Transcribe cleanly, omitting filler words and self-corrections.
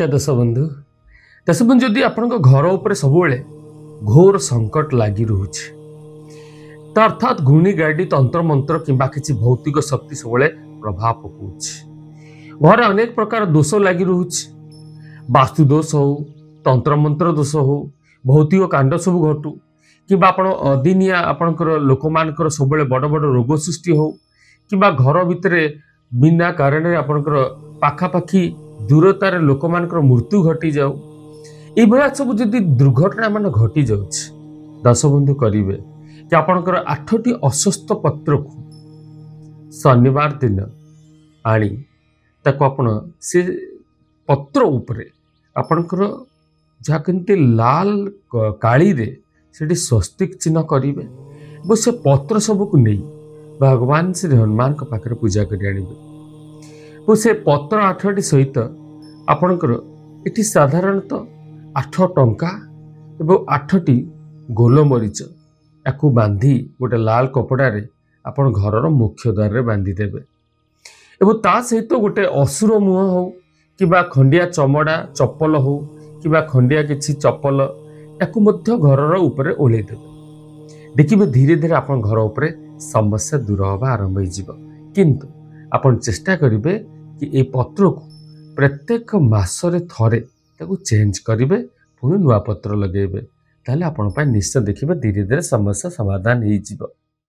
दशबंधु जदि आपण घर उपर सब घोर संकट लगी रोचे तो अर्थात घूर्णी गाड़ी तंत्र मंत्र किंबा किसी भौतिक शक्ति सब प्रभाव पकाउछ। घर अनेक प्रकार दोष लगी रोचे, वास्तु दोष हो, तंत्र मंत्र दोष हो, भौतिक कांड सब घटू किंबा आपण अदिनिया आपणकर लोक मानकर सब बड़ बड़ रोग सृष्टि हो किंबा घर भितर बिना कारण आपणकर पाखापाखि दूरतार लोक मानकर मृत्यु घटी जाऊ ये सब जदि दुर्घटना मान घटी जाउछ दशबंधु करिवे कि आपणकर 8टी अस्वस्थ पत्र को शनिवार दिन आनी ताको आपण से पत्र उपरे आपणकर जहाँ कमती लाल काली रे सेठी स्वस्तिक चिन्ह करिवे वो से पत्र सब को नहीं भगवान श्री हनुमान के पाखरे पूजा करि आनिबे। वो से पत्र 8टी सहित आपणकर इटी साधारणतः 8 टंका एवं 8टी गोलमरीच याकू बांधी गोटे लाल कपड़ा रे आपण घर मुख्य द्वार रे बांधी देबे एवं ता सहित गोटे असुर मुह हो किबा खंडिया चमड़ा चप्पल हो किबा खंडिया किछि चप्पल याकू मध्य घर ऊपर ओले देबे। देखिबे धीरे धीरे आपण घर ऊपर समस्या दूर होबा आरंभ हो जिवो, किंतु आपण चेष्टा करिवे कि ए पत्र को प्रत्येक मासरे थरे ताकू चेंज करिवे, पुणी नुआ पत्र लगेबे, ताले आपण निश्चय देखिबे धीरे धीरे समस्या समाधान हो।